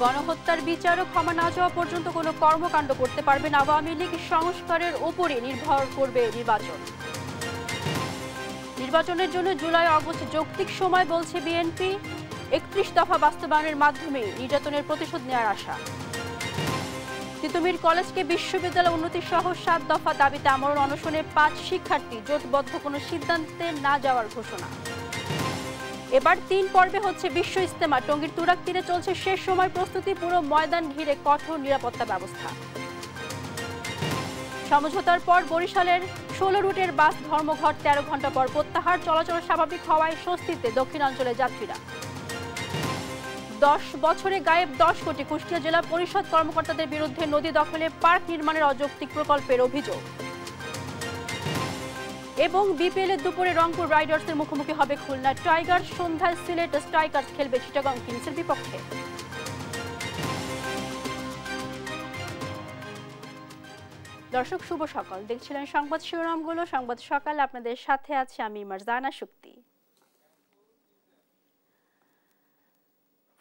গণহত্যার বিচার ও ক্ষমা না যাওয়া পর্যন্ত কোনো কর্মকাণ্ড করতে পারবে না আওয়ামী লীগ, সংস্কারের উপরে নির্ভর করবে নির্বাচন। নির্বাচনের জন্য জুলাই আগস্ট যৌক্তিক সময় বলছে বিএনপি। ৩১ দফা বাস্তবায়নের মাধ্যমে নির্যাতনের প্রতিশোধ নেওয়ার আশা। তিতুমির কলেজকে বিশ্ববিদ্যালয় উন্নতি সহ ৭ দফা দাবিতে আমরণ অনশনে ৫ শিক্ষার্থী, জোটবদ্ধ কোনো সিদ্ধান্তে না যাওয়ার ঘোষণা। এবার ৩ পর্বে হচ্ছে বিশ্ব ইজতেমা। টঙ্গীর তুরাগ তীরে চলছে শেষ সময় প্রস্তুতি, পুরো ময়দান ঘিরে কঠোর নিরাপত্তা ব্যবস্থা। সমঝোতার পর বরিশালের ১৬ রুটের বাস ধর্মঘট ১৩ ঘণ্টা পর প্রত্যাহার। চলাচল স্বাভাবিক হওয়ায় স্বস্তিতে দক্ষিণাঞ্চলের যাত্রীরা। ১০ বছরে গায়েব ১০ কোটি। কুষ্টিয়া জেলা পরিষদ কর্মকর্তাদের বিরুদ্ধে নদী দখলে পার্ক নির্মাণের অযৌক্তিক প্রকল্পের অভিযোগ। এবং বিপিএলের দুপুরে রংপুর রাইডার্সের মুখোমুখি হবে খুলনা টাইগার্স। সন্ধ্যায় সিলেট স্ট্রাইকার্স খেলবে চিটাগং কিংসের বিপক্ষে। দর্শক শুভ সকাল, দেখছিলেন সংবাদ শিরোনামগুলো। সংবাদ সকালে আপনাদের সাথে আছে আমি মারজানা শুক্তি।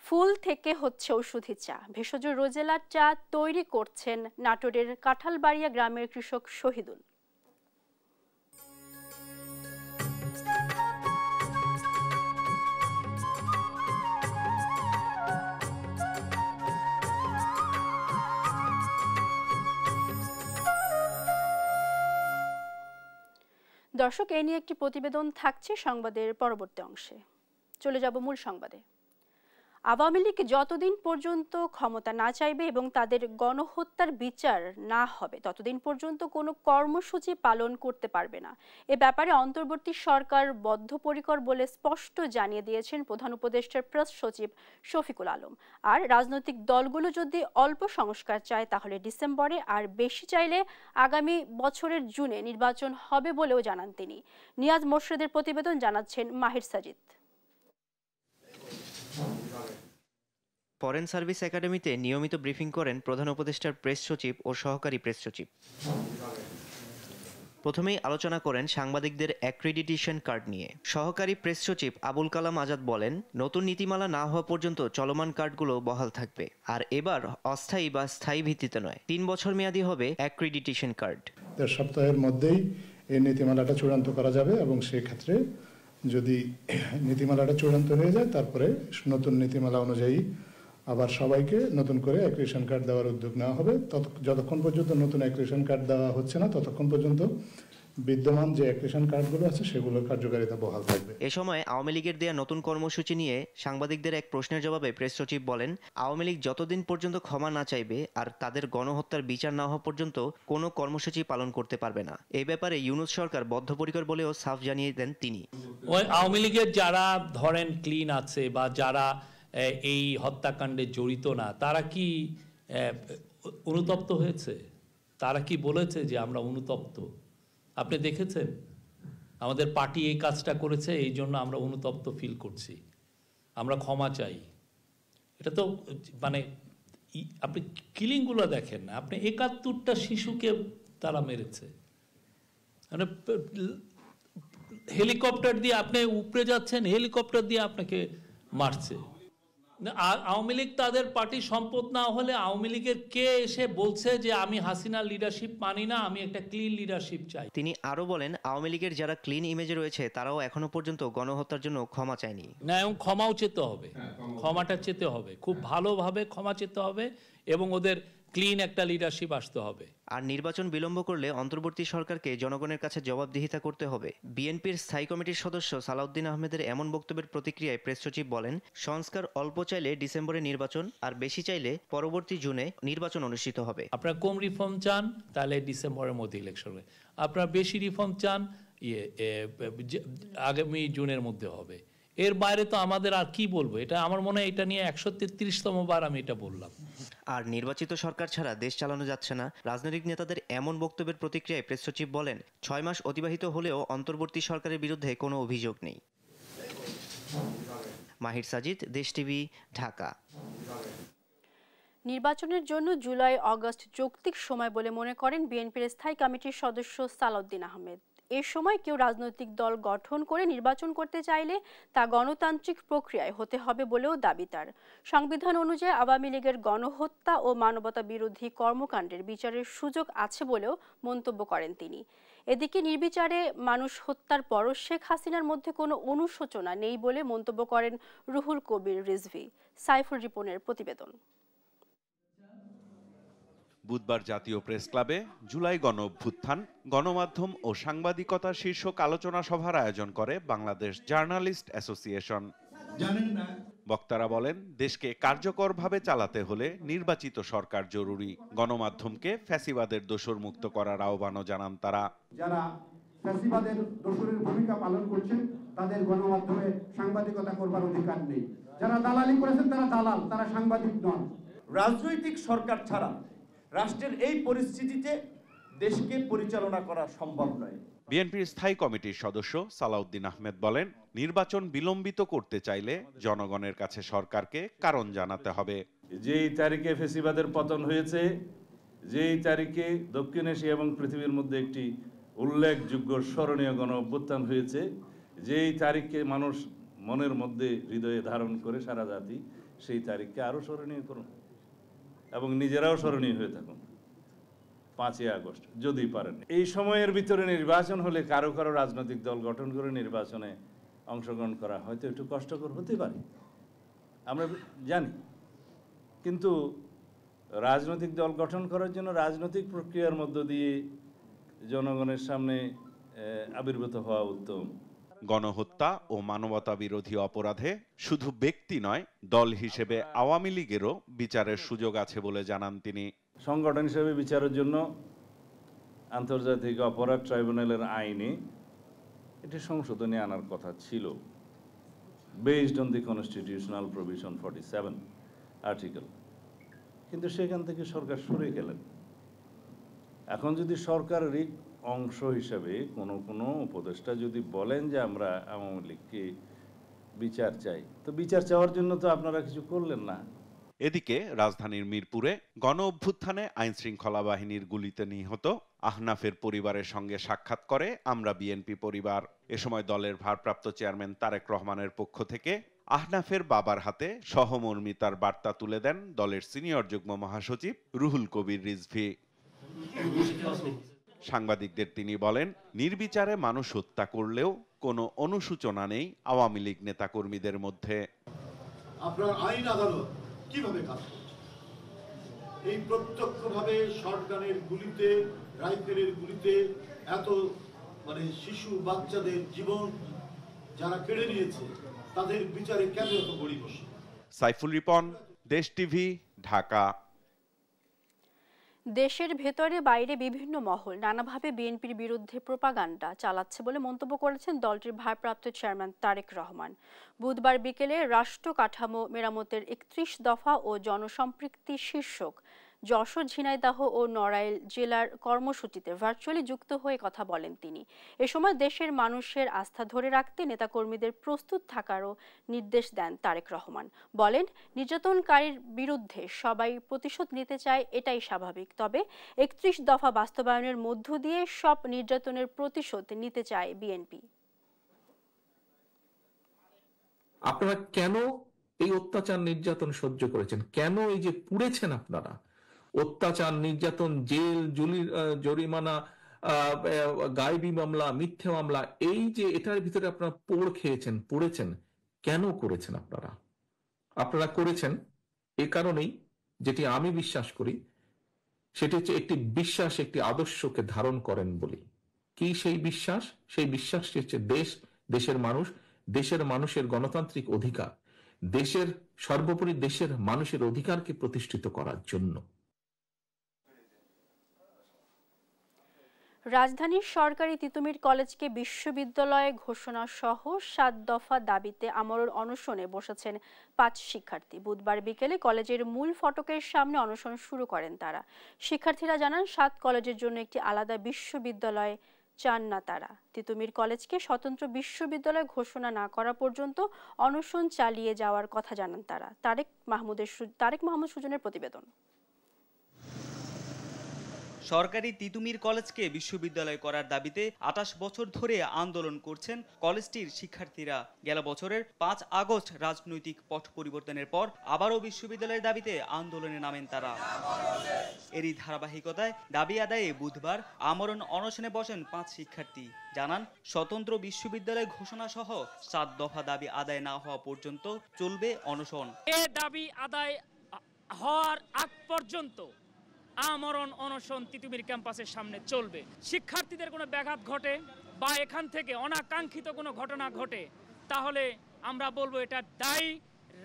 ফুল থেকে হচ্ছে ঔষধি চা। ভেষজ রোজেলার চা তৈরি করছেন নাটোরের কাঁঠালবাড়িয়া গ্রামের কৃষক শহীদুল। দর্শক, এ নিয়ে একটি প্রতিবেদন থাকছে সংবাদের পরবর্তী অংশে। চলে যাব মূল সংবাদে। আওয়ামী লীগ যতদিন পর্যন্ত ক্ষমতা না চাইবে এবং তাদের গণহত্যার বিচার না হবে ততদিন পর্যন্ত কোনো কর্মসূচি পালন করতে পারবে না। এ ব্যাপারে অন্তর্বর্তী সরকার বদ্ধপরিকর বলে স্পষ্ট জানিয়ে দিয়েছেন প্রধান উপদেষ্টার প্রেস সচিব শফিকুল আলম। আর রাজনৈতিক দলগুলো যদি অল্প সংস্কার চায় তাহলে ডিসেম্বরে, আর বেশি চাইলে আগামী বছরের জুনে নির্বাচন হবে বলেও জানান তিনি। নিয়াজ মোর্শেদের প্রতিবেদন, জানাচ্ছেন মাহির সাজিদ। ফরেন সার্ভিস একাডেমিতে নিয়মিত ব্রিফিং করেন প্রধান উপদেষ্টার প্রেস সচিব ও সহকারী প্রেস সচিব। প্রথমেই আলোচনা করেন সাংবাদিকদের অ্যাক্রিডিটেশন কার্ড নিয়ে। সহকারী প্রেস সচিব আবুল কালাম আজাদ বলেন, নতুন নীতিমালা না হওয়া পর্যন্ত চলমান কার্ডগুলো বহাল থাকবে। আর এবার অস্থায়ী বা স্থায়ী ভিত্তিতে নয়, ৩ বছর মেয়াদী হবে অ্যাক্রিডিটেশন কার্ড। ১.৫ সপ্তাহের মধ্যেই এই নীতিমালাটা চূড়ান্ত করা যাবে এবং সেক্ষেত্রে যদি নীতিমালাটা চূড়ান্ত হয়ে যায় তারপরে নতুন নীতিমালা অনুযায়ী আবার সবাইকে নতুন করে অ্যাক্রিডিটেশন কার্ড দেওয়ার উদ্যোগ নেওয়া হবে। যতক্ষণ পর্যন্ত নতুন অ্যাক্রিডিটেশন কার্ড দেওয়া হচ্ছে না ততক্ষণ পর্যন্ত বিদ্যমান যে অ্যাক্রিডিটেশন কার্ডগুলো আছে সেগুলোর কার্যকারিতা বহাল থাকবে। এ সময় আওয়ামী লীগের দেয়া নতুন কর্মসূচি নিয়ে সাংবাদিকদের এক প্রশ্নের জবাবে প্রেস সচিব বলেন, আওয়ামী লীগ যতদিন পর্যন্ত ক্ষমা না চাইবে আর তাদের গণহত্যার বিচার না হওয়া পর্যন্ত কোনো কর্মসূচি পালন করতে পারবে না। এই ব্যাপারে ইউনূস সরকার বদ্ধপরিকর বলেও সাফ জানিয়ে দেন তিনি। আওয়ামী লীগের যারা ধরেন ক্লিন আছে বা যারা এই হত্যাকাণ্ডে জড়িত না, তারা কি অনুতপ্ত হয়েছে? তারা কি বলেছে যে আমরা অনুতপ্ত? আপনি দেখেছেন আমাদের পার্টি এই কাজটা করেছে, এই জন্য আমরা অনুতপ্ত ফিল করছি, আমরা ক্ষমা চাই। এটা তো মানে আপনি কিলিংগুলো দেখেন না, আপনি ৭১টা শিশুকে তারা মেরেছে, মানে হেলিকপ্টার দিয়ে আপনি উপরে যাচ্ছেন, হেলিকপ্টার দিয়ে আপনাকে মারছে। আওয়ামী লীগ তাদের পার্টি সম্পদ না হলে আওয়ামী লীগের কে এসে বলছে যে আমি হাসিনার লিডারশিপ মানি না, আমি একটা ক্লিন লিডারশিপ চাই? তিনি আরো বলেন, আওয়ামী লীগের যারা ক্লিন ইমেজে রয়েছে তারাও এখনো পর্যন্ত গণহত্যার জন্য ক্ষমা চায়নি। না, এবং ক্ষমাও চেতে হবে, ক্ষমাটা চেতে হবে, খুব ভালোভাবে ক্ষমা চেতে হবে এবং ওদের ক্লিন একটা লিডারশিপ আসতে হবে। আর নির্বাচন বিলম্ব করলে অন্তর্বর্তী সরকারকে জনগণের কাছে জবাবদিহিতা করতে হবে। বিএনপির স্থায়ী কমিটির সদস্য সালাউদ্দিন আহমেদের এমন বক্তব্যের প্রতিক্রিয়ায় প্রেস সচিব বলেন, সংস্কার অল্প চাইলে ডিসেম্বরে নির্বাচন, আর বেশি চাইলে পরবর্তী জুনে নির্বাচন অনুষ্ঠিত হবে। আপনারা কম রিফর্ম চান তাহলে ডিসেম্বরের মধ্যে ইলেকশন হবে, আপনারা বেশি রিফর্ম চান আগামী জুনের মধ্যে হবে। এর বাইরে তো আমাদের আর কি বলবো? এটা আমার মনে হয় এটা নিয়ে ১৩৩তম বার আমি এটা বললাম। আর নির্বাচিত সরকার ছাড়া দেশ চালানো যাচ্ছে না। রাজনৈতিক নেতাদের এমন বক্তব্যের প্রতিক্রিয়ায় প্রেস সচিব বলেন, ৬ মাস অতিবাহিত হলেও অন্তর্বর্তী সরকারের বিরুদ্ধে কোনো অভিযোগ নেই। মাহির সাজিদ, দেশ টিভি, ঢাকা। নির্বাচনের জন্য জুলাই আগস্ট যৌক্তিক সময় বলে মনে করেন বিএনপির স্থায়ী কমিটির সদস্য সালাউদ্দিন আহমেদ। এ সময় কেউ রাজনৈতিক দল গঠন করে নির্বাচন করতে চাইলে তা গণতান্ত্রিক প্রক্রিয়ায় হতে হবে বলেও দাবি তার। সংবিধান অনুযায়ী আওয়ামী লীগের গণহত্যা ও মানবতা বিরোধী কর্মকাণ্ডের বিচারের সুযোগ আছে বলেও মন্তব্য করেন তিনি। এদিকে নির্বিচারে মানুষ হত্যার পরও শেখ হাসিনার মধ্যে কোনো অনুশোচনা নেই বলে মন্তব্য করেন রুহুল কবির রিজভী। সাইফুল রিপনের প্রতিবেদন। বুধবার জাতীয় প্রেস ক্লাবে জুলাই গণ অভ্যুত্থান, গণমাধ্যম ও সাংবাদিকতা শীর্ষক আলোচনা সভার আয়োজন করে বাংলাদেশ জার্নালিস্ট অ্যাসোসিয়েশন। বক্তারা বলেন, দেশকে কার্যকরভাবে চালাতে হলে নির্বাচিত সরকার জরুরি। গণমাধ্যমকে ফ্যাসিবাদের দোসর মুক্ত করার আহ্বানও জানান তারা। যারা ফ্যাসিবাদের দোসরের ভূমিকা পালন করছেন তাদের গণমাধ্যমে সাংবাদিকতা করবার অধিকার নেই। যারা দালালি করেছেন তারা দালাল, তারা সাংবাদিক নন। রাজনৈতিক সরকার ছাড়া রাষ্ট্রের এই পরিস্থিতিতে দেশকে পরিচালনা করা সম্ভব নয়। বিএনপির স্থায়ী কমিটির সদস্য সালাউদ্দিন আহমেদ বলেন, নির্বাচন বিলম্বিত করতে চাইলে জনগণের কাছে সরকারকে কারণ জানাতে হবে। যেই তারিখে ফ্যাসিবাদের পতন হয়েছে, যেই তারিখে দক্ষিণ এশিয়া এবং পৃথিবীর মধ্যে একটি উল্লেখযোগ্য স্মরণীয় গণ অভ্যুত্থান হয়েছে, যেই তারিখকে মানুষ মনের মধ্যে হৃদয়ে ধারণ করে সারা জাতি, সেই তারিখকে আরও স্মরণীয় করুন এবং নিজেরাও স্মরণীয় হয়ে থাকুন। 5ই আগস্ট যদি পারেন। এই সময়ের ভিতরে নির্বাচন হলে কারো কারো রাজনৈতিক দল গঠন করে নির্বাচনে অংশগ্রহণ করা হয়তো একটু কষ্টকর হতে পারে, আমরা জানি, কিন্তু রাজনৈতিক দল গঠন করার জন্য রাজনৈতিক প্রক্রিয়ার মধ্য দিয়ে জনগণের সামনে আবির্ভূত হওয়া উত্তম। গণহত্যা ও মানবতা বিরোধী অপরাধে শুধু ব্যক্তি নয়, দল হিসেবে আওয়ামী লীগেরও বিচারের সুযোগ আছে বলে জানান তিনি। সংগঠন হিসেবে বিচারের জন্য আন্তর্জাতিক অপরাধ ট্রাইব্যুনালের আইনে এটি সংশোধনী আনার কথা ছিল, based on the constitutional provision 47 article, কিন্তু সেখান থেকে সরকার সরে গেলেন। এখন যদি সরকারেরই অংশ হিসাবে কোনো উপদেষ্টা যদি বলেন যে আমরা আওয়ামী লীগকে বিচার চাই, তো বিচার চাওয়ার জন্য তো আপনারা কিছু করলেন না। এদিকে রাজধানীর মিরপুরে গণ অভ্যুত্থানে আইনশৃঙ্খলা বাহিনীর গুলিতে নিহত আহনাফের পরিবারের সঙ্গে সাক্ষাৎ করে আমরা বিএনপি পরিবার। এ সময় দলের ভারপ্রাপ্ত চেয়ারম্যান তারেক রহমানের পক্ষ থেকে আহনাফের বাবার হাতে সহমর্মিতার বার্তা তুলে দেন দলের সিনিয়র যুগ্ম মহাসচিব রুহুল কবির রিজভী। সাংবাদিকদের তিনি বলেন, নির্বিচারে মানুষ হত্যা করলেও কোনো অনুশোচনা নেই আওয়ামী লীগ নেতাকর্মীদের মধ্যে। আপনার আইন আদালত কিভাবে কাজ করছে? এই প্রত্যক্ষভাবে শটগানের গুলিতে, রাইফেলের গুলিতে এত শিশু বাচ্চাদের জীবন যারা কেড়ে নিয়েছে, তাদের বিচারে কেন এত গড়ি বসে? সাইফুল রিপন, দেশ টিভি, ঢাকা। দেশের ভেতরে বাইরে বিভিন্ন মহল নানাভাবে বিএনপির বিরুদ্ধে প্রোপাগান্ডা চালাচ্ছে বলে মন্তব্য করেছেন দলটির ভারপ্রাপ্ত চেয়ারম্যান তারেক রহমান। বুধবার বিকেলে রাষ্ট্র কাঠামো মেরামতের 31 দফা ও জনসম্পৃক্তি শীর্ষক যশোর, ঝিনাইদহ ও নড়াইল জেলার কর্মসূচিতে ভার্চুয়ালি যুক্ত হয়ে কথা বলেন তিনি। এ সময় দেশের মানুষের আস্থা ধরে রাখতে নেতাকর্মীদের প্রস্তুত থাকারও নির্দেশ দেন তারেক রহমান। বলেন, নির্যাতনকারীর বিরুদ্ধে সবাই প্রতিশোধ নিতে চায়, এটাই স্বাভাবিক, তবে 31 দফা বাস্তবায়নের মধ্য দিয়ে সব নির্যাতনের প্রতিশোধ নিতে চায় বিএনপি। আপনারা কেন এই অত্যাচার নির্যাতন সহ্য করেছেন? কেন এই যে পুড়েছেন আপনারা? অত্যাচার, নির্যাতন, জেল, জরিমানা, গায়েবী মামলা, মিথ্যে মামলা, এই যে এটার ভিতরে আপনারা পড়েছেন, কেন করেছেন? আপনারা করেছেন এ কারণেই, যেটি আমি বিশ্বাস করি, সেটি হচ্ছে একটি বিশ্বাস, একটি আদর্শকে ধারণ করেন বলি। কি সেই বিশ্বাস? সেই বিশ্বাসটি হচ্ছে দেশের মানুষ, দেশের মানুষের গণতান্ত্রিক অধিকার, সর্বোপরি দেশের মানুষের অধিকারকে প্রতিষ্ঠিত করার জন্য। রাজধানীর সরকারি তিতুমির কলেজকে বিশ্ববিদ্যালয়ে ঘোষণা সহ 7 দফা দাবিতে আমরণ অনশনে বসেছেন 5 শিক্ষার্থী। বুধবার বিকেলে কলেজের মূল ফটকের সামনে অনশন শুরু করেন তারা। শিক্ষার্থীরা জানান, 7 কলেজের জন্য একটি আলাদা বিশ্ববিদ্যালয় চান না তারা। তিতুমির কলেজকে স্বতন্ত্র বিশ্ববিদ্যালয় ঘোষণা না করা পর্যন্ত অনশন চালিয়ে যাওয়ার কথা জানান তারা। তারেক মাহমুদ সুজনের প্রতিবেদন। সরকারি তিতুমির কলেজকে বিশ্ববিদ্যালয় করার দাবিতে ২৮ বছর ধরে আন্দোলন করছেন কলেজটির শিক্ষার্থীরা। গেল বছরের ৫ আগস্ট রাজনৈতিক পট পরিবর্তনের পর আবারও বিশ্ববিদ্যালয়ের দাবিতে আন্দোলনে নামেন তারা। এরই ধারাবাহিকতায় দাবি আদায়ে বুধবার আমরণ অনশনে বসেন ৫ শিক্ষার্থী। জানান, স্বতন্ত্র বিশ্ববিদ্যালয় ঘোষণা সহ ৭ দফা দাবি আদায় না হওয়া পর্যন্ত চলবে অনশন। এ দাবি আদায় হওয়ার আগ পর্যন্ত আমরণ অনশন তিতুমির ক্যাম্পাসের সামনে চলবে। শিক্ষার্থীদের কোনো ব্যাঘাত ঘটে বা এখান থেকে অনাকাঙ্ক্ষিত কোনো ঘটনা ঘটে তাহলে আমরা বলবো এটা দায়ী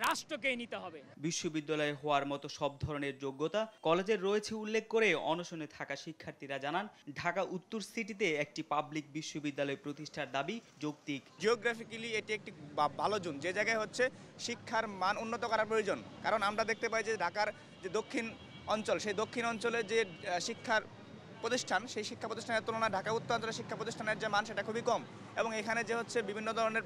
রাষ্ট্রকেই নিতে হবে। বিশ্ববিদ্যালয় হওয়ার মতো সব ধরনের যোগ্যতা কলেজের রয়েছে উল্লেখ করে অনশনে থাকা শিক্ষার্থীরা জানান, ঢাকা উত্তর সিটিতে একটি পাবলিক বিশ্ববিদ্যালয় প্রতিষ্ঠার দাবি যৌক্তিক। জিওগ্রাফিক্যালি এটি একটি ভালো জোন, যে জায়গায় হচ্ছে শিক্ষার মান উন্নত করার প্রয়োজন। কারণ আমরা দেখতে পাই যে ঢাকার যে দক্ষিণ অঞ্চল, সেই দক্ষিণ অঞ্চলে যে শিক্ষার প্রতিষ্ঠান, সেই শিক্ষা প্রতিষ্ঠানের তুলনায় ঢাকা উত্তরাঞ্চলের শিক্ষা প্রতিষ্ঠানের যে মান সেটা খুবই কম। এবং এখানে যে হচ্ছে বিভিন্ন ধরনের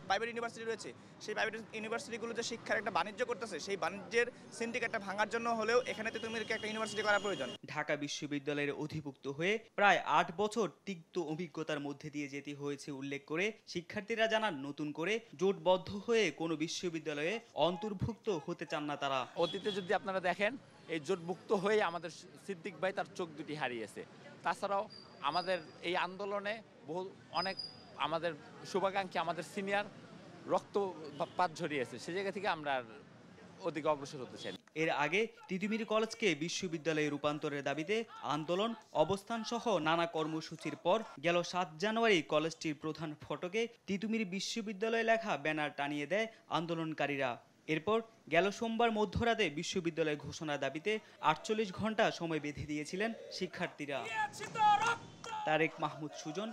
প্রাইভেট ইউনিভার্সিটি রয়েছে, সেই প্রাইভেট ইউনিভার্সিটিগুলো যে শিক্ষার একটা বাণিজ্য করতেছে, সেই বাণিজ্যের সিন্ডিকেটটা ভাঙার জন্য হলেও এখানে তিতুমিরকে একটা ইউনিভার্সিটি করা প্রয়োজন। ঢাকা বিশ্ববিদ্যালয়ের অধিভুক্ত হয়ে প্রায় ৮ বছর তিক্ত অভিজ্ঞতার মধ্যে দিয়ে যেতে হয়েছে উল্লেখ করে শিক্ষার্থীরা জানান, নতুন করে জোটবদ্ধ হয়ে কোনো বিশ্ববিদ্যালয়ে অন্তর্ভুক্ত হতে চান না তারা। অতীতে যদি আপনারা দেখেন, এই জোটভুক্ত হয়ে আমাদের সিদ্দিক ভাই তার চোখ দুটি হারিয়েছে। তাছাড়াও আমাদের এই আন্দোলনে অনেক আমাদের শুভাকাঙ্ক্ষী, আমাদের সিনিয়র রক্তপাত ঝরিয়েছে। সে জায়গা থেকে আমরা ওদিকে অগ্রসর হতে চাই। এর আগে তিতুমির কলেজকে বিশ্ববিদ্যালয়ে রূপান্তরের দাবিতে আন্দোলন, অবস্থান সহ নানা কর্মসূচির পর গেল ৭ জানুয়ারি কলেজটির প্রধান ফটকে তিতুমির বিশ্ববিদ্যালয় লেখা ব্যানার টানিয়ে দেয় আন্দোলনকারীরা। এরপর গেল সোমবার মধ্যরাতে বিশ্ববিদ্যালয় ঘোষণার দাবিতে ৪৮ ঘন্টা সময় বেঁধে দিয়েছিলেন শিক্ষার্থীরা। তারেক মাহমুদ সুজন,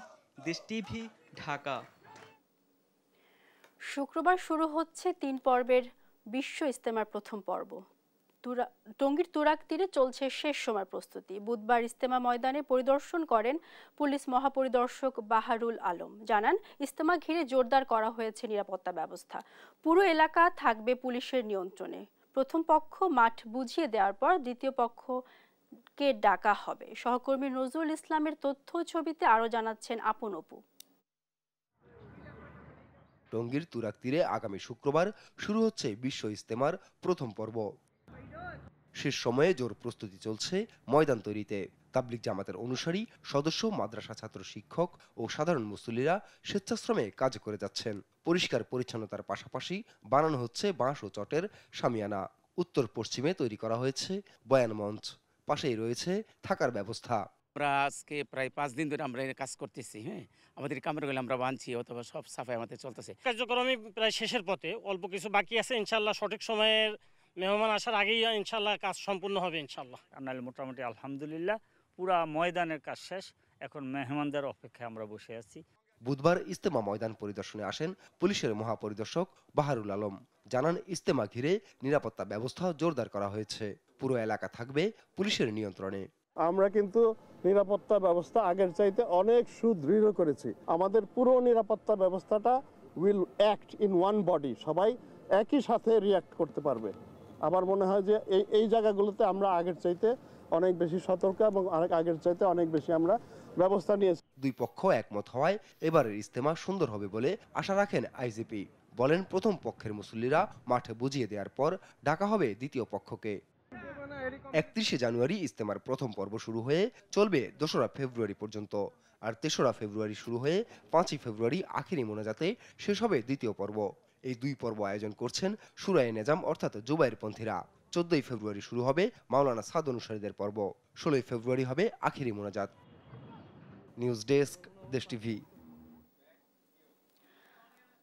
দেশ টিভি, ঢাকা। শুক্রবার শুরু হচ্ছে ৩ পর্বের বিশ্ব ইজতেমার প্রথম পর্ব। টঙ্গীর তুরাগ তীরে চলছে শেষ সময় প্রস্তুতি। বুধবার ইজতেমা ময়দানে পরিদর্শন করেন পুলিশ মহাপরিদর্শক বাহারুল আলম। জানান, ইজতেমা ঘিরে জোরদার করা হয়েছে নিরাপত্তা ব্যবস্থা। পুরো এলাকা থাকবে পুলিশের নিয়ন্ত্রণে। প্রথম পক্ষ মাঠ বুঝিয়ে দেওয়ার পর দ্বিতীয় পক্ষকে ডাকা হবে। সহকর্মী নজরুল ইসলামের তথ্য ছবিতে আরও জানাচ্ছেন আপন অপু। টঙ্গীর তুরাগ তীরে আগামী শুক্রবার শুরু হচ্ছে বিশ্ব ইজতেমার প্রথম পর্ব। শেষ সময়ে জোর প্রস্তুতি চলছে ময়দান তৈরিতে। তাবলিগ জামাতের অনুসারী, সদস্য, মাদ্রাসা ছাত্র, শিক্ষক ও সাধারণ মুসল্লিরা স্বেচ্ছাশ্রমে কাজ করে যাচ্ছেন। পরিষ্কার পরিচ্ছন্নতার পাশাপাশি বানানো হচ্ছে বাঁশ ও চটের শামিয়ানা। উত্তর পশ্চিমে তৈরি করা হয়েছে বয়ান মঞ্চ, পাশেই রয়েছে থাকার ব্যবস্থা। আমরা আজকে প্রায় 5 দিন ধরে আমরা কাজ করতেছি। আমাদের কামরাগুলো আমরা বানছি, অথবা সব সাফাই আমাদের চলতেছে। কার্যক্রমে প্রায় শেষের পথে, অল্প কিছু বাকি আছে। ইনশাল্লাহ সঠিক সময়ের মেহমান আসার আগেই ইনশাল্লাহ কাজ সম্পূর্ণ হবে ইনশাল্লাহ। আপনার মোটামুটি আলহামদুলিল্লাহ পুরা ময়দানের কাজ শেষ, এখন মেহমানদের অপেক্ষায় আমরা বসে আছি। বুধবার ইজতেমা ময়দান পরিদর্শনে আসেন পুলিশের মহাপরিদর্শক বাহারুল আলম। জানান, ইজতেমা ঘিরে নিরাপত্তা ব্যবস্থা জোরদার করা হয়েছে। পুরো এলাকা থাকবে পুলিশের নিয়ন্ত্রণে। আমরা কিন্তু নিরাপত্তা ব্যবস্থা আগের চাইতে অনেক সুদৃঢ় করেছি। আমাদের পুরো নিরাপত্তা ব্যবস্থাটা will act in one body, সবাই একই সাথে রিঅ্যাক্ট করতে পারবে। আমার মনে হয় যে এই জায়গাগুলোতে আমরা আগের চাইতে অনেক বেশি সতর্ক এবং আগের চাইতে অনেক বেশি আমরা ব্যবস্থা নিয়েছি। দুই পক্ষ একমত হওয়ায় এবারের ইজতেমা সুন্দর হবে বলে আশা রাখেন আইজিপি। বলেন, প্রথম পক্ষের মুসল্লিরা মাঠে বুঝিয়ে দেওয়ার পর ডাকা হবে দ্বিতীয় পক্ষকে। 31 জানুয়ারি ইজতেমার প্রথম পর্ব শুরু হয়ে চলবে 2রা ফেব্রুয়ারি পর্যন্ত। আর 3রা ফেব্রুয়ারি শুরু হয়ে 5ই ফেব্রুয়ারি আখেরি মোনাজাতে শেষ হবে দ্বিতীয় পর্ব। এই 2 পর্ব আয়োজন করছেন শুরায়ে নেজাম অর্থাৎ জুবাইরপন্থীরা। 14ই ফেব্রুয়ারি শুরু হবে মাওলানা সাদ অনুসারীদের পর্ব। 16ই ফেব্রুয়ারি হবে আখেরি মোনাজাত। নিউজ ডেস্ক, দেশ টিভি।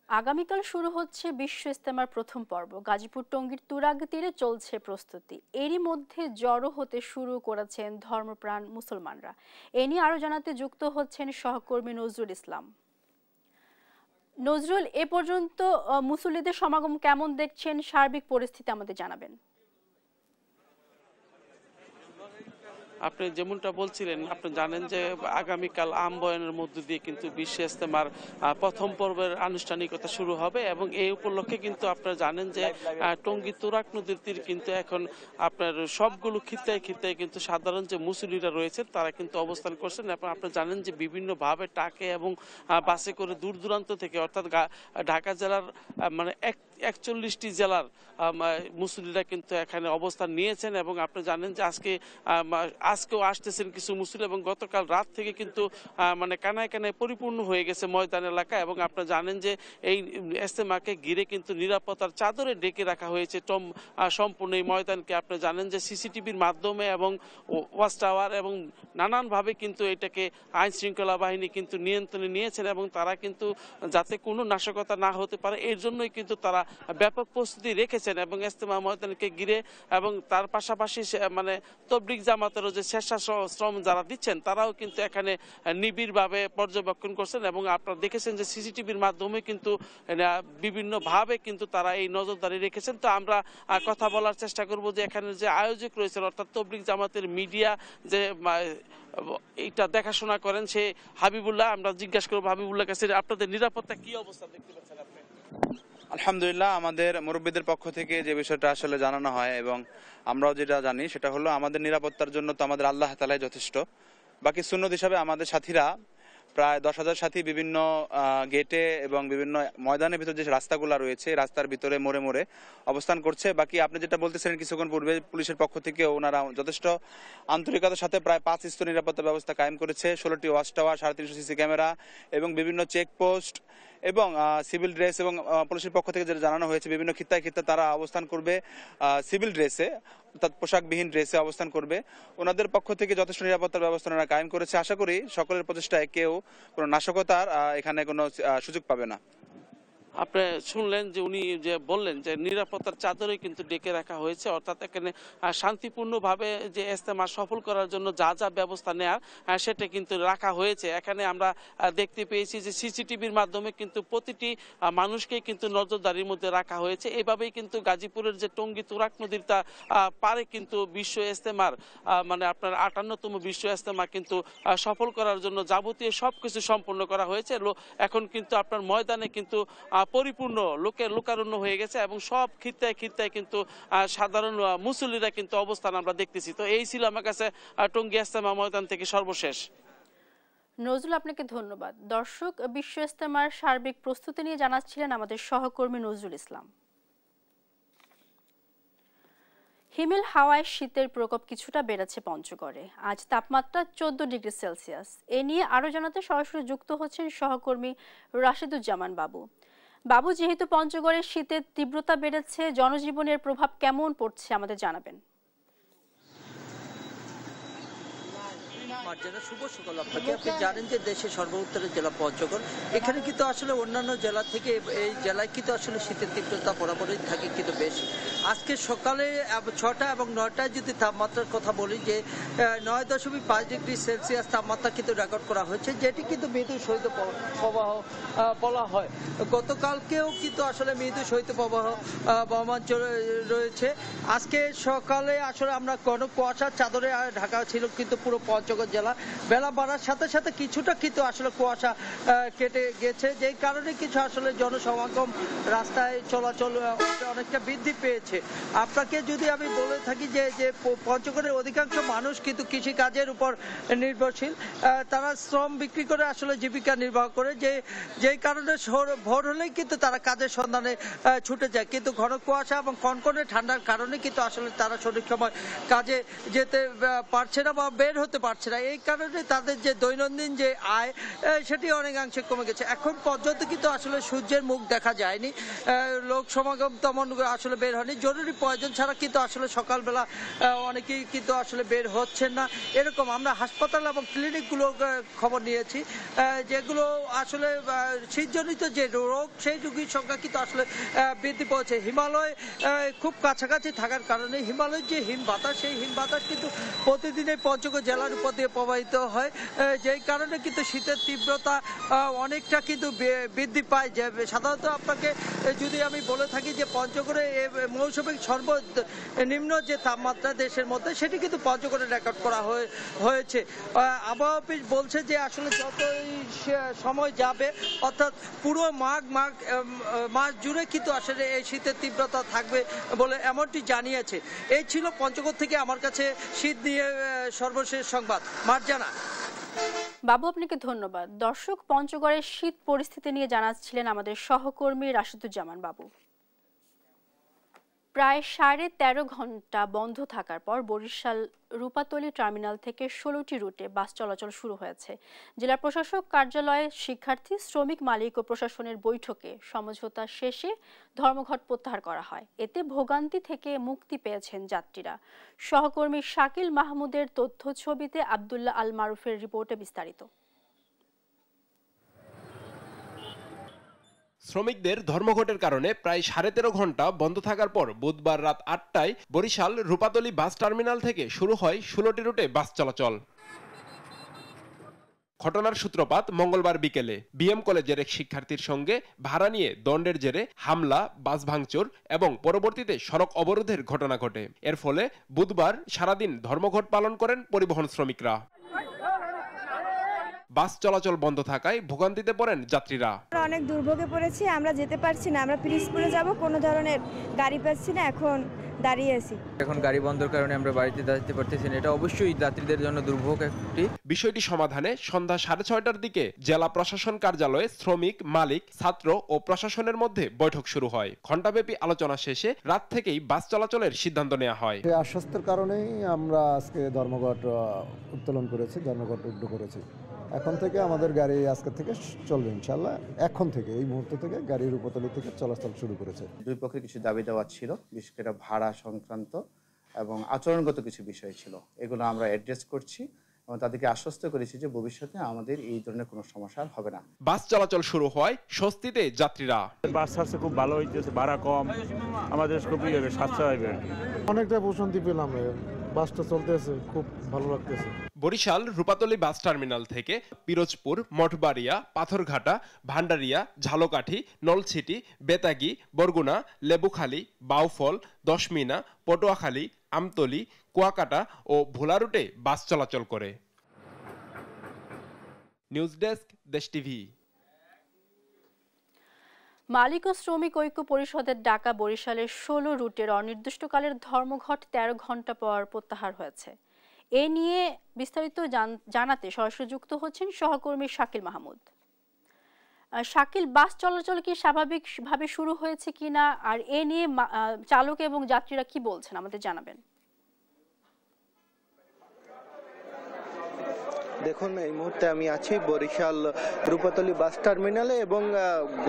আগামীকাল শুরু হচ্ছে বিশ্ব ইজতেমার প্রথম পর্ব। গাজীপুর টঙ্গীর তুরাগ তীরে চলছে প্রস্তুতি। এরই মধ্যে জড়ো হতে শুরু করেছেন ধর্মপ্রাণ মুসলমানরা। এ নিয়ে আরো জানাতে যুক্ত হচ্ছেন সহকর্মী নজরুল ইসলাম। নজরুল, এ পর্যন্ত মুসল্লিদের সমাগম কেমন দেখছেন? সার্বিক পরিস্থিতি আমাদের জানাবেন। আপনি যেমনটা বলছিলেন, আপনি জানেন যে আগামীকাল আহ্বায়নের মধ্য দিয়ে কিন্তু বিশ্ব ইজতেমার প্রথম পর্বের আনুষ্ঠানিকতা শুরু হবে এবং এই উপলক্ষে কিন্তু আপনারা জানেন যে টঙ্গী তুরাগ নদীর তীর কিন্তু এখন আপনার সবগুলো খিত্তায় খিত্তায় কিন্তু সাধারণ যে মুসল্লিরা রয়েছেন তারা কিন্তু অবস্থান করছেন এবং আপনারা জানেন যে বিভিন্নভাবে ট্রাকে এবং বাসে করে দূর দূরান্ত থেকে অর্থাৎ ঢাকা জেলার মানে 41টি জেলার মুসল্লিরা কিন্তু এখানে অবস্থান নিয়েছেন এবং আপনি জানেন যে আজকেও আসতেছেন কিছু মুসল্লি এবং গতকাল রাত থেকে কিন্তু মানে কানায় কানায় পরিপূর্ণ হয়ে গেছে ময়দান এলাকা এবং আপনারা জানেন যে এই ইজতেমাকে ঘিরে কিন্তু নিরাপত্তার চাদরে ঢেকে রাখা হয়েছে সম্পূর্ণ এই ময়দানকে। আপনি জানেন যে সিসিটিভির মাধ্যমে এবং ওয়াচ টাওয়ার এবং নানানভাবে কিন্তু এটাকে আইন শৃঙ্খলা বাহিনী কিন্তু নিয়ন্ত্রণে নিয়েছেন এবং তারা কিন্তু যাতে কোনো নাশকতা না হতে পারে এর জন্যই কিন্তু তারা ব্যাপক প্রস্তুতি রেখেছেন এবং ইজতেমা ময়দানকে ঘিরে এবং তার পাশাপাশি মানে তবলিগ জামাতেরও যে স্বেচ্ছাশ্রম যারা দিচ্ছেন তারাও কিন্তু এখানে নিবিড়ভাবে পর্যবেক্ষণ করছেন এবং আপনারা দেখেছেন যে সিসিটিভির মাধ্যমে কিন্তু বিভিন্নভাবে কিন্তু তারা এই নজরদারি রেখেছেন। তো আমরা কথা বলার চেষ্টা করব যে এখানে যে আয়োজক রয়েছেন অর্থাৎ তবলিগ জামাতের মিডিয়া যে এইটা দেখাশোনা করেন সে হাবিবুল্লাহ, আমরা জিজ্ঞাসা করবো হাবিবুল্লাহ কাছে আপনাদের নিরাপত্তা কি অবস্থা দেখতে পাচ্ছেন আপনি? আলহামদুলিল্লাহ, আমাদের মুরব্বীদের পক্ষ থেকে যে বিষয়টা আসলে জানানো হয় এবং আমরাও যেটা জানি সেটা হলো আমাদের নিরাপত্তার জন্য তো আমাদের আল্লাহ তাআলাই যথেষ্ট। বাকি সুন্নত হিসাবে আমাদের সাথীরা প্রায় 10,000 সাথী বিভিন্ন গেটে এবং বিভিন্ন ময়দানের ভিতর যে রাস্তাগুলো রয়েছে রাস্তার ভিতরে মোড়ে মোড়ে অবস্থান করছে। বাকি আপনি যেটা বলতেছিলেন কিছুক্ষণ পূর্বে, পুলিশের পক্ষ থেকে ওনারা যথেষ্ট আন্তরিকতার সাথে প্রায় 5 স্তর নিরাপত্তা ব্যবস্থা কায়েম করেছে, 16টি ওয়াচ টাওয়ার, 350 সিসি ক্যামেরা এবং বিভিন্ন চেকপোস্ট এবং সিভিল ড্রেস এবং পুলিশের পক্ষ থেকে যেটা জানানো হয়েছে বিভিন্ন খিত্তায় খিত্তা তারা অবস্থান করবে সিভিল ড্রেসে অর্থাৎ পোশাকবিহীন ড্রেসে অবস্থান করবে। ওনাদের পক্ষ থেকে যথেষ্ট নিরাপত্তার ব্যবস্থা ওনারা কায়েম করেছে। আশা করি সকলের প্রচেষ্টায় কেউ কোনো নাশকতার এখানে কোনো সুযোগ পাবে না। আপনি শুনলেন যে উনি যে বললেন যে নিরাপত্তার চাদরে কিন্তু ডেকে রাখা হয়েছে, অর্থাৎ এখানে শান্তিপূর্ণভাবে যে ইজতেমা সফল করার জন্য যা যা ব্যবস্থা নেওয়ার সেটা কিন্তু রাখা হয়েছে। এখানে আমরা দেখতে পেয়েছি যে সিসিটিভির মাধ্যমে কিন্তু প্রতিটি মানুষকে কিন্তু নজরদারির মধ্যে রাখা হয়েছে। এভাবেই কিন্তু গাজীপুরের যে টঙ্গী তুরাগ নদীর পারে কিন্তু বিশ্ব ইজতেমার মানে আপনার 58তম বিশ্ব ইজতেমা কিন্তু সফল করার জন্য যাবতীয় সবকিছু সম্পন্ন করা হয়েছে। এখন কিন্তু আপনার ময়দানে কিন্তু পরিপূর্ণ লোকারণ্য হয়ে গেছে এবং সব খিত্তায় খিত্তায় কিন্তু সাধারণ মুসল্লিরা কিন্তু অবস্থান আমরা দেখতেছি। তো এই ছিল আমার কাছে টঙ্গী ইজতেমা ময়দান থেকে সর্বশেষ। নজরুল, আপনাকে ধন্যবাদ। দর্শক, বিশ্ব ইজতেমার সার্বিক প্রস্তুতি নিয়ে জানাচ্ছিলেন আমাদের সহকর্মী নজরুল ইসলাম। হিমেল হাওয়ায় শীতের প্রকোপ কিছুটা বেড়েছে পঞ্চগড়ে। আজ তাপমাত্রা 14 ডিগ্রি সেলসিয়াস। এ নিয়ে আরো জানাতে সরাসরি যুক্ত হচ্ছেন সহকর্মী রাশিদুজ্জামান বাবু। বাবু, যেহেতু পঞ্চগড়ের শীতের তীব্রতা বেড়েছে, জনজীবনের প্রভাব কেমন পড়ছে আমাদের জানাবেন। শুভ সকাল আপনাকে। আপনি জানেন যে দেশের সর্বোত্তরের জেলা পঞ্চগড়, এখানে কিন্তু আসলে অন্যান্য জেলা থেকে এই জেলায় কিন্তু আসলে শীতের তীব্রতা বরাবরই থাকে কিন্তু বেশি। আজকে সকালে 6টা এবং 9টায় যদি তাপমাত্রার কথা বলি, যে 9.5 ডিগ্রি সেলসিয়াস তাপমাত্রা কিন্তু রেকর্ড করা হয়েছে, যেটি কিন্তু মৃদু শৈত্য প্রবাহ বলা হয়। গতকালকেও কিন্তু আসলে মৃদু শৈত্য প্রবাহ বহমান রয়েছে। আজকে সকালে আসলে আমরা ঘন কুয়াশার চাদরে ঢাকা ছিল কিন্তু পুরো পঞ্চগড় জেলা। বেলা বাড়ার সাথে সাথে কিছুটা কিন্তু আসলে কুয়াশা কেটে গেছে, যেই কারণে কিছু আসলে জনসমাগম, রাস্তায় চলাচল অনেকটা বৃদ্ধি পেয়েছে। আপনাকে যদি আমি বলে থাকি যে পঞ্চগড়ের অধিকাংশ মানুষ কিন্তু কৃষি কাজের উপর নির্ভরশীল, তারা শ্রম বিক্রি করে আসলে জীবিকা নির্বাহ করে, যেই কারণে ভোর হলেই কিন্তু তারা কাজের সন্ধানে ছুটে যায়। কিন্তু ঘন কুয়াশা এবং কনকনে ঠান্ডার কারণে কিন্তু আসলে তারা সঠিক সময় কাজে যেতে পারছে না বা বের হতে পারছে না। এই কারণে তাদের যে দৈনন্দিন যে আয় সেটি অনেকাংশে কমে গেছে। এখন পর্যন্ত কিন্তু আসলে সূর্যের মুখ দেখা যায়নি, লোক সমাগম তেমন আসলে বের হয়নি। জরুরি প্রয়োজন ছাড়া কিন্তু আসলে সকালবেলা অনেকেই কিন্তু আসলে বের হচ্ছেন না। এরকম আমরা হাসপাতাল এবং ক্লিনিকগুলো খবর নিয়েছি, যেগুলো আসলে শীতজনিত যে রোগ সেই রোগীর সংখ্যা কিন্তু আসলে বৃদ্ধি পেয়েছে। হিমালয় খুব কাছাকাছি থাকার কারণে হিমালয়ের যে হিম বাতাস, সেই হিম বাতাস কিন্তু প্রতিদিন এই পঞ্চগড় জেলার উপর দিয়ে প্রবাহিত হয়, যেই কারণে কিন্তু শীতের তীব্রতা অনেকটা কিন্তু বৃদ্ধি পায়। যে সাধারণত আপনাকে যদি আমি বলে থাকি যে পঞ্চগড়ে মৌসুমিক সর্বনিম্ন যে তাপমাত্রা দেশের মধ্যে, সেটি কিন্তু পঞ্চগড়ে রেকর্ড করা হয়েছে। আবহাওয়া অফিস বলছে যে আসলে যতই সময় যাবে, অর্থাৎ পুরো মাস জুড়ে কিন্তু আসলে এই শীতের তীব্রতা থাকবে বলে এমনটি জানিয়েছে। এই ছিল পঞ্চগড় থেকে আমার কাছে শীত নিয়ে সর্বশেষ সংবাদ। মার্জানা। বাবু, আপনাকে ধন্যবাদ। দর্শক, পঞ্চগড়ের শীত পরিস্থিতি নিয়ে জানাচ্ছিলেন আমাদের সহকর্মী রাশিদুজ্জামান বাবু। প্রায় 13.5 ঘন্টা বন্ধ থাকার পর বরিশাল রূপাতলী টার্মিনাল থেকে 16টি রুটে বাস চলাচল শুরু হয়েছে। জেলা প্রশাসক কার্যালয়ে শিক্ষার্থী, শ্রমিক, মালিক ও প্রশাসনের বৈঠকে সমঝোতা শেষে ধর্মঘট প্রত্যাহার করা হয়। এতে ভোগান্তি থেকে মুক্তি পেয়েছেন যাত্রীরা। সহকর্মী শাকিল মাহমুদের তথ্য ছবিতে আব্দুল্লাহ আল মারুফের রিপোর্টে বিস্তারিত। শ্রমিকদের ধর্মঘটের কারণে প্রায় 13.5 ঘন্টা বন্ধ থাকার পর বুধবার রাত 8টায় বরিশাল রূপাতলী বাস টার্মিনাল থেকে শুরু হয় 16টি রুটে বাস চলাচল। ঘটনার সূত্রপাত মঙ্গলবার বিকেলে বিএম কলেজের এক শিক্ষার্থীর সঙ্গে ভাড়া নিয়ে দ্বন্দ্বের জেরে হামলা, বাস ভাঙচুর এবং পরবর্তীতে সড়ক অবরোধের ঘটনা ঘটে। এর ফলে বুধবার সারাদিন ধর্মঘট পালন করেন পরিবহন শ্রমিকরা। বাস চলাচল বন্ধ থাকায় ভোগান্তিতে পড়েন যাত্রীরা। অনেক দুর্ভোগে পড়েছি, আমরা যেতে পারছি না। আমরা পিরিজপুরে যাব, কোনো ধরনের গাড়ি পাচ্ছি না, এখন দাঁড়িয়ে আছি। এখন গাড়ি বন্ধের কারণে আমরা বাড়িতে যেতে পারতেছি না। এটা অবশ্যই যাত্রীদের জন্য দুর্ভোগ একটি। বিষয়টি সমাধানে সন্ধ্যা 6:30টার দিকে জেলা প্রশাসন কার্যালয়ে শ্রমিক, মালিক, ছাত্র ও প্রশাসনের মধ্যে বৈঠক শুরু হয়। ঘণ্টাব্যাপী আলোচনা শেষে রাত থেকেই বাস চলাচলের সিদ্ধান্ত নেওয়া হয়। এই আশ্বস্তের কারণেই আমরা আজকে ধর্মঘট উত্তোলন করেছি, ধর্মঘট উদ্যোগ করেছি। এখন থেকে আমাদের গাড়ি আজকে থেকে চলবে ইনশাল্লাহ। এখন থেকে এই মুহূর্ত থেকে গাড়ি রূপাতলী থেকে চলাচল শুরু করেছে। দুই পক্ষের কিছু দাবি দেওয়া ছিল, বিশেষ করে ভাড়া সংক্রান্ত এবং আচরণগত কিছু বিষয় ছিল। এগুলো আমরা অ্যাড্রেস করছি এবং তাদেরকে আশ্বস্ত করেছি যে ভবিষ্যতে আমাদের এই ধরনের কোনো সমস্যা হবে না। বাস চলাচল শুরু হয় স্বস্তিতে যাত্রীরা। বাস ছাড়ছে খুব ভালো হইতেছে, ভাড়া কম, আমাদের খুবই সাশ্রয় হবে। অনেকটা প্রশান্তি পেলাম, বাসটা চলতেছে, খুব ভালো লাগতেছে। বরিশাল রূপাতলী বাস টার্মিনাল থেকে পিরোজপুর, মঠবাড়িয়া, পাথরঘাটা, ভান্ডারিয়া, ঝালকাঠি, নলছিটি, বেতাগী, বরগুনা, লেবুখালী, বাউফল, দশমিনা, পটুয়াখালী, আমতলী, কুয়াকাটা ও ভোলা রুটে বাস চলাচল করে। নিউজ ডেস্ক, দেশ টিভি। মালিক ও শ্রমিক ঐক্য পরিষদের ডাকা বরিশালের 16 রুটের অনির্দিষ্টকালের ধর্মঘট 13 ঘন্টা পর প্রত্যাহার হয়েছে। এ নিয়ে বিস্তারিত জানাতে সরাসরি যুক্ত হচ্ছেন সহকর্মী শাকিল মাহমুদ। শাকিল, বাস চলাচল কি স্বাভাবিকভাবে শুরু হয়েছে কিনা, আর এ নিয়ে চালক এবং যাত্রীরা কি বলছেন আমাদের জানাবেন। দেখুন, এই মুহূর্তে আমি আছি বরিশাল রূপাতলী বাস টার্মিনালে এবং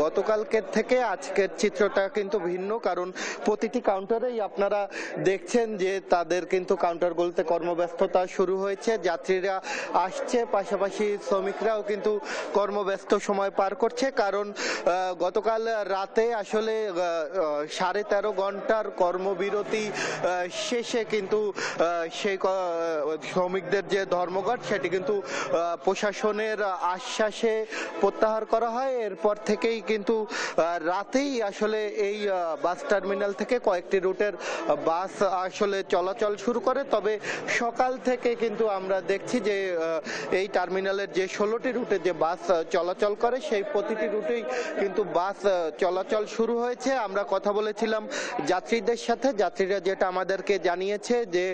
গতকালকের থেকে আজকের চিত্রটা কিন্তু ভিন্ন, কারণ প্রতিটি কাউন্টারেই আপনারা দেখছেন যে তাদের কিন্তু কাউন্টারগুলোতে কর্মব্যস্ততা শুরু হয়েছে। যাত্রীরা আসছে, পাশাপাশি শ্রমিকরাও কিন্তু কর্মব্যস্ত সময় পার করছে, কারণ গতকাল রাতে আসলে 13.5 ঘন্টার কর্মবিরতি শেষে কিন্তু সেই শ্রমিকদের যে ধর্মঘট সেটি কিন্তু প্রশাসনের আশ্বাসে প্রত্যাহার করা হয়। এরপর থেকেই কিন্তু রাতেই আসলে এই বাস টার্মিনাল থেকে কয়েকটি রুটের বাস আসলে চলাচল শুরু করে। তবে সকাল থেকে কিন্তু আমরা দেখছি যে এই টার্মিনালের যে 16টি রুটে যে বাস চলাচল করে সেই প্রতিটি রুটেই কিন্তু বাস চলাচল শুরু হয়েছে। আমরা কথা বলেছিলাম যাত্রীদের সাথে, যাত্রীরা যেটা আমাদেরকে জানিয়েছে যে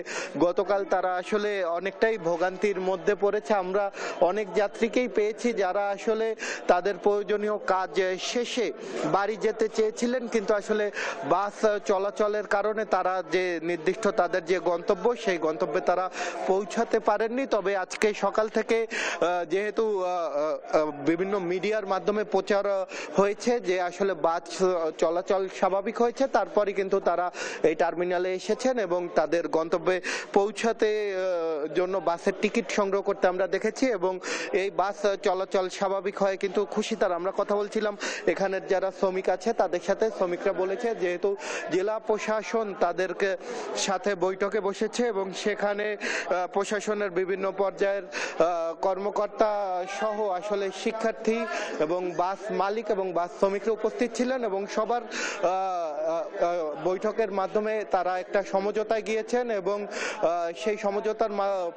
গতকাল তারা আসলে অনেকটাই ভোগান্তির মধ্যে পড়েছে। আমরা অনেক যাত্রীকেই পেয়েছি যারা আসলে তাদের প্রয়োজনীয় কাজ শেষে বাড়ি যেতে চেয়েছিলেন, কিন্তু আসলে বাস চলাচলের কারণে তারা যে নির্দিষ্ট তাদের যে গন্তব্য সেই গন্তব্যে তারা পৌঁছাতে পারেননি। তবে আজকে সকাল থেকে যেহেতু বিভিন্ন মিডিয়ার মাধ্যমে প্রচার হয়েছে যে আসলে বাস চলাচল স্বাভাবিক হয়েছে, তারপরে কিন্তু তারা এই টার্মিনালে এসেছেন এবং তাদের গন্তব্যে পৌঁছাতে জন্য বাসের টিকিট সংগ্রহ করতে আমরা দেখেছি এবং এই বাস চলাচল স্বাভাবিক হয় কিন্তু খুশি তারা। আমরা কথা বলছিলাম এখানের যারা শ্রমিক আছে তাদের সাথে, শ্রমিকরা বলেছে যেহেতু জেলা প্রশাসন তাদেরকে সাথে বৈঠকে বসেছে এবং সেখানে প্রশাসনের বিভিন্ন পর্যায়ের কর্মকর্তা সহ আসলে শিক্ষার্থী এবং বাস মালিক এবং বাস শ্রমিকরা উপস্থিত ছিলেন এবং সবার বৈঠকের মাধ্যমে তারা একটা সমঝোতায় গিয়েছেন এবং সেই সমঝোতার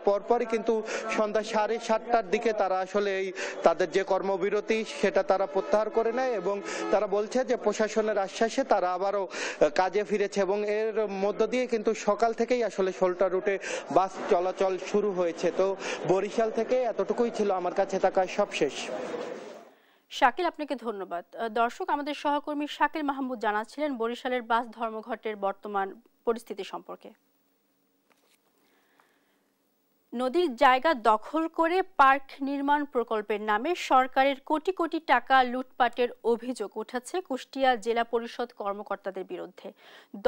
পরপরই কিন্তু সন্ধ্যা 7:30টার দিকে তারা আসলে এই তাদের যে কর্মবিরতি সেটা তারা প্রত্যাহার করে নেয় এবং তারা বলছে যে প্রশাসনের আশ্বাসে তারা আবারও কাজে ফিরেছে এবং এর মধ্য দিয়ে কিন্তু সকাল থেকেই আসলে 16টা রুটে বাস চলাচল শুরু হয়েছে। তো বরিশাল থেকে এতটুকুই ছিল আমার কাছে থাকা সবশেষ। শাকিল, আপনাকে ধন্যবাদ। দর্শক, আমাদের সহকর্মী শাকিল মাহমুদ জানাচ্ছিলেন বরিশালের বাস ধর্মঘটের বর্তমান পরিস্থিতি সম্পর্কে। নদীর জায়গা দখল করে পার্ক নির্মাণ প্রকল্পের নামে সরকারের কোটি কোটি টাকা লুটপাটের অভিযোগ উঠেছে কুষ্টিয়া জেলা পরিষদ কর্মকর্তাদের বিরুদ্ধে।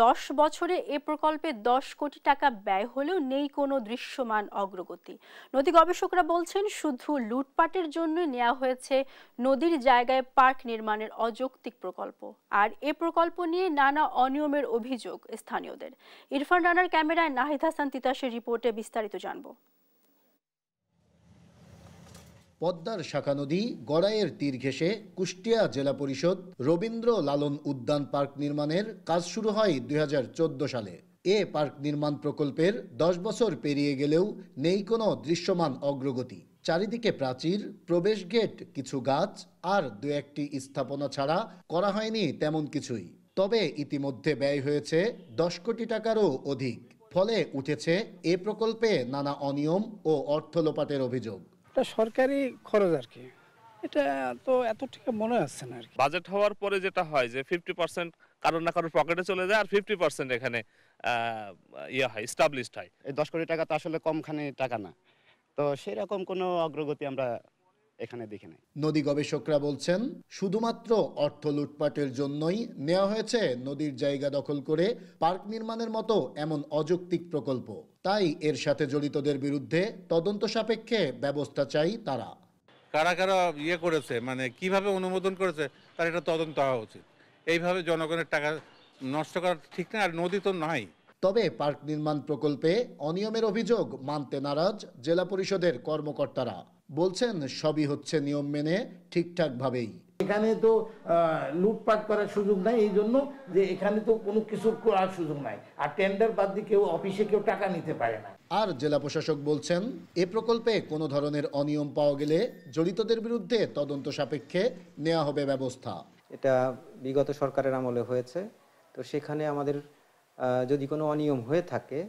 10 বছরে এ প্রকল্পে 10 কোটি টাকা ব্যয় হলেও নেই কোনো দৃশ্যমান অগ্রগতি। নদী গবেষকরা বলছেন শুধু লুটপাটের জন্য নেওয়া হয়েছে নদীর জায়গায় পার্ক নির্মাণের অযৌক্তিক প্রকল্প। আর এ প্রকল্প নিয়ে নানা অনিয়মের অভিযোগ স্থানীয়দের। ইরফান রানার ক্যামেরায় নাহিদ হাসান তিতাসের রিপোর্টে বিস্তারিত জানব। পদ্মার শাখা নদী গড়াইয়ের তীর ঘেঁষে কুষ্টিয়া জেলা পরিষদ রবীন্দ্র লালন উদ্যান পার্ক নির্মাণের কাজ শুরু হয় 2014 সালে। এ পার্ক নির্মাণ প্রকল্পের 10 বছর পেরিয়ে গেলেও নেই কোনো দৃশ্যমান অগ্রগতি। চারিদিকে প্রাচীর, প্রবেশ গেট, কিছু গাছ আর 2-1টি স্থাপনা ছাড়া করা হয়নি তেমন কিছুই। তবে ইতিমধ্যে ব্যয় হয়েছে 10 কোটি টাকারও অধিক। ফলে উঠেছে এ প্রকল্পে নানা অনিয়ম ও অর্থ লোপাটের অভিযোগ। এটা সরকারি খরচ আর কি, এটা তো এত টাকা মনে হচ্ছে না আর কি। বাজেট হওয়ার পরে যেটা হয় যে 50% কারোর না কারোর পকেটে চলে যায় আর 50% এখানে হয় এস্টাবলিশড হয়। এই 10 কোটি টাকা তো আসলে কমখানি টাকা না, তো সেরকম কোনো অগ্রগতি আমরা এখানে দেখি নাই। নদী গবেষকরা বলছেন শুধুমাত্র অর্থ লুটপাটের জন্যই নেওয়া হয়েছে নদীর জায়গা দখল করে পার্ক নির্মাণের মতো এমন অযৌক্তিক প্রকল্প। তাই এর সাথে জড়িতদের বিরুদ্ধে তদন্ত সাপেক্ষে ব্যবস্থা চাই তারা। কারা কারা করেছে, মানে কিভাবে অনুমোদন করেছে তার এটা তদন্ত হওয়া উচিত। এইভাবে জনগণের টাকা নষ্ট করা ঠিক না, আর নদী তো নাই। তবে পার্ক নির্মাণ প্রকল্পে অনিয়মের অভিযোগ মানতে নারাজ জেলা পরিষদের কর্মকর্তারা। বলছেন সবই হচ্ছে নিয়ম মেনে ঠিকঠাক ভাবেই। এখানে তো লুটপাট করার সুযোগ নাই, এই জন্য যে এখানে তো কোনো কিছু করার সুযোগ নাই, আর টেন্ডার বাদ দিয়ে কেউ অফিসে কেউ টাকা নিতে পারে না। আর জেলা প্রশাসক বলছেন এ প্রকল্পে কোনো ধরনের অনিয়ম পাওয়া গেলে জড়িতদের বিরুদ্ধে তদন্ত সাপেক্ষে নেওয়া হবে ব্যবস্থা। এটা বিগত সরকারের আমলে হয়েছে, তো সেখানে আমাদের যদি কোনো অনিয়ম হয়ে থাকে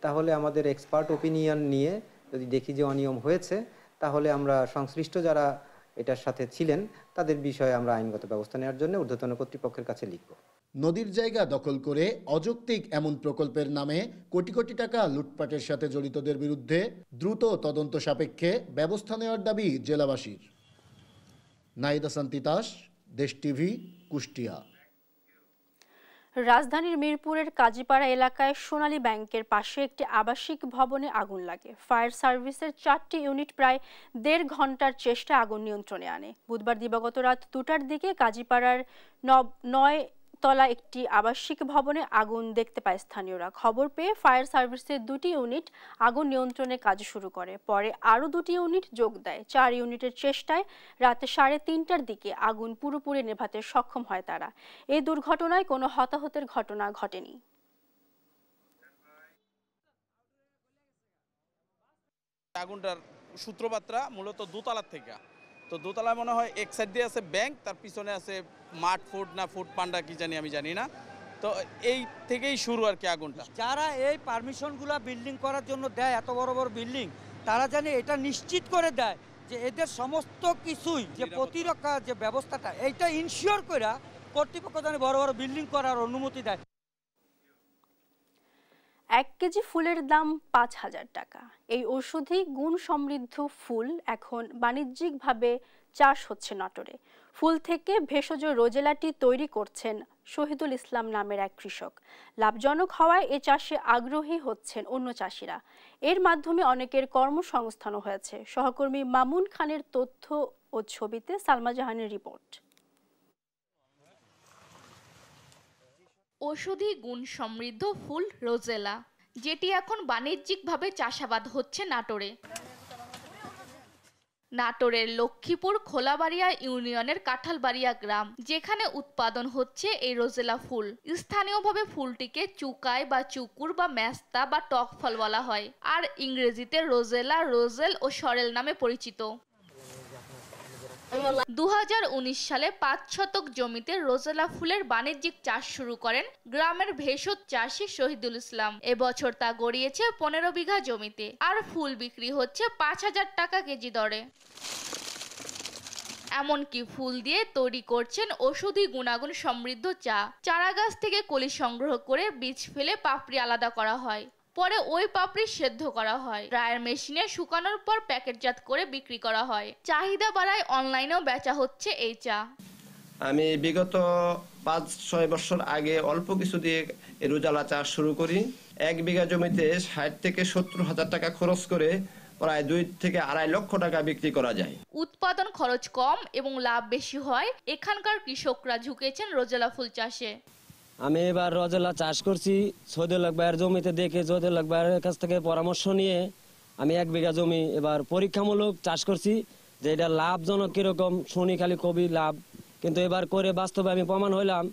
তাহলে আমাদের এক্সপার্ট ওপিনিয়ন নিয়ে যদি দেখি যে অনিয়ম হয়েছে তাহলে আমরা সংশ্লিষ্ট যারা এটার সাথে ছিলেন তাদের বিষয়ে আমরা আইনগত ব্যবস্থা নেওয়ার জন্য ঊর্ধ্বতন কর্তৃপক্ষের কাছে লিখব। নদীর জায়গা দখল করে অযৌক্তিক এমন প্রকল্পের নামে কোটি কোটি টাকা লুটপাটের সাথে জড়িতদের বিরুদ্ধে দ্রুত তদন্ত সাপেক্ষে ব্যবস্থা নেওয়ার দাবি জেলাবাসীর। নাহিদ হাসান তিতাস, দেশ টিভি, কুষ্টিয়া। রাজধানীর মিরপুরের কাজীপাড়া এলাকায় সোনালী ব্যাংকের পাশে একটি আবাসিক ভবনে আগুন লাগে। ফায়ার সার্ভিসের 4টি ইউনিট প্রায় 1.5 ঘন্টার চেষ্টায় আগুন নিয়ন্ত্রণে আনে। বুধবার দিবাগত রাত 2টার দিকে কাজীপাড়ার 9 তলা একটি আবাসিক ভবনে আগুন দেখতে পায় স্থানীয়রা। খবর পেয়ে ফায়ার সার্ভিসের 2টি ইউনিট আগুন নিয়ন্ত্রণে কাজ শুরু করে। পরে আরও 2টি ইউনিট যোগ দেয়। 4 ইউনিটের চেষ্টায় রাতে 3:30টার দিকে আগুন পুরোপুরি নেভাতে সক্ষম হয় তারা। এই দুর্ঘটনায় কোনো হতাহতের ঘটনা ঘটেনি। আগুনটার সূত্রপাতটা মূলত দোতলার থেকে, তো দোতলায় মনে হয় এক সাইড দিয়ে আছে ব্যাংক, তার পিছনে আছে মাঠ ফুড না ফুড পান্ডা কি জানি আমি জানি না, তো এই থেকেই শুরু আর কি আগুনটা। যারা এই পারমিশনগুলো বিল্ডিং করার জন্য দেয়, এত বড় বড় বিল্ডিং, তারা জানি এটা নিশ্চিত করে দেয় যে এদের সমস্ত কিছুই যে প্রতিরক্ষা যে ব্যবস্থাটা এইটা ইনশিওর করে কর্তৃপক্ষ জানি বড় বড় বিল্ডিং করার অনুমতি দেয়। 1 কেজি ফুলের দাম 5,000 টাকা। এই ঔষধি গুণ সমৃদ্ধ ফুল এখন বাণিজ্যিকভাবে চাষ হচ্ছে নাটোরে। ফুল থেকে ভেষজ রোজেলাটি তৈরি করছেন শহীদুল ইসলাম নামের এক কৃষক। লাভজনক হওয়ায় এ চাষে আগ্রহী হচ্ছেন অন্য চাষিরা। এর মাধ্যমে অনেকের কর্মসংস্থানও হয়েছে। সহকর্মী মামুন খানের তথ্য ও ছবিতে সালমা জাহানের রিপোর্ট। ঔষধি গুণ সমৃদ্ধ ফুল রোজেলা, যেটি এখন বাণিজ্যিকভাবে চাষাবাদ হচ্ছে নাটোরে। নাটোরের লক্ষ্মীপুর খোলাবাড়িয়া ইউনিয়নের কাঁঠালবাড়িয়া গ্রাম, যেখানে উৎপাদন হচ্ছে এই রোজেলা ফুল। স্থানীয়ভাবে ফুলটিকে চুকাই বা চুকুর বা মেস্তা বা টক ফল বলা হয়, আর ইংরেজিতে রোজেলা, রোজেল ও সরেল নামে পরিচিত। 2019 সালে 5 শতক জমিতে রোজেলা ফুলের বাণিজ্যিক চাষ শুরু করেন গ্রামের ভেষজ চাষি শহীদুল ইসলাম। এবছর তা গড়িয়েছে 15 বিঘা জমিতে, আর ফুল বিক্রি হচ্ছে 5000 টাকা কেজি দরে। এমনকি ফুল দিয়ে তৈরি করছেন ঔষধি গুণাগুণ সমৃদ্ধ চা। চারা গাছ থেকে কলি সংগ্রহ করে বীজ ফেলে পাপড়ি আলাদা করা হয়, পরে ওই পাপড়ি সেদ্ধ করা হয়, ড্রায়ার মেশিনে শুকানোর পর প্যাকেটজাত করে বিক্রি করা হয়। চাহিদা বাড়ায় অনলাইনেও বেচা হচ্ছে এই চা। আমি বিগত 5-6 বছর আগে অল্প কিছু দিয়ে রোজেলা চাষ শুরু করি। 1 বিঘা জমিতে 60 থেকে 70 হাজার টাকা খরচ করে প্রায় 2 থেকে 2.5 লক্ষ টাকা বিক্রি করা যায়। উৎপাদন খরচ কম এবং লাভ বেশি হয় এখানকার কৃষকরা ঝুঁকেছেন রোজেলা ফুল চাষে। আমি এবার রোজেলা চাষ করছি শহীদুল ভাইয়ের জমিতে দেখে, শহীদুল ভাইয়ের কাছ থেকে পরামর্শ নিয়ে আমি 1 বিঘা জমি এবার পরীক্ষামূলক চাষ করছি যে এটা লাভজনক কিরকম। শুনি খালি কবি লাভ, কিন্তু এবার করে বাস্তবে আমি প্রমাণ হইলাম।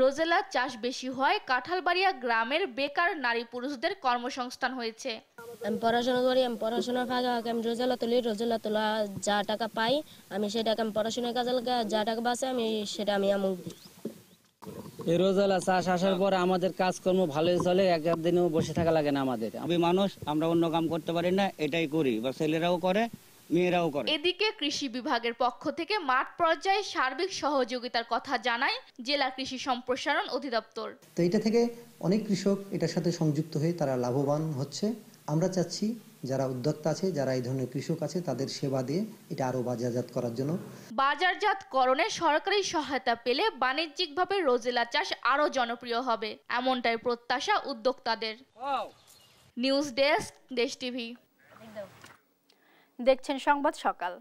রোজেলা চাষ বেশি হয় কাঁঠালবাড়িয়া গ্রামের বেকার নারী পুরুষদের কর্মসংস্থান হয়েছে। আমি পড়াশোনা করি, আমি পড়াশোনার ফাঁকে আমি রোজেলা তুলি। রোজেলা তোলা যা টাকা পাই আমি সেটাকে আমি পড়াশোনার কাজে লাগা, যা টাকা বাঁচে আমি সেটা আমি আমুক দিই। এই রোজেলা চাষ আসার পরে আমাদের কাজকর্ম ভালোই চলে, একদিনও বসে থাকা লাগে না আমাদের। আমি মানুষ, আমরা অন্য কাম করতে পারি না, এটাই করি, বা ছেলেরাও করে মেয়েরাও করে। এদিকে কৃষি বিভাগের পক্ষ থেকে মাঠ পর্যায়ে সার্বিক সহযোগিতার কথা জানায় জেলা কৃষি সম্প্রসারণ অধিদপ্তর। তো এটা থেকে অনেক কৃষক এটার সাথে সংযুক্ত হয়ে তারা লাভবান হচ্ছে। আমরা চাচ্ছি যারা উদ্যোক্তা আছে, যারা এই ধরনের কৃষক আছে, তাদের সেবা দিয়ে এটা আরো বাজারজাত করার জন্য। বাজারজাতকরণে সরকারি সহায়তা পেলে বাণিজ্যিকভাবে রোজেলা চাষ আরো জনপ্রিয় হবে, এমনটাই প্রত্যাশা উদ্যোক্তাদের। নিউজ ডেস্ক, দেশ টিভি। দেখছেন সংবাদ সকাল।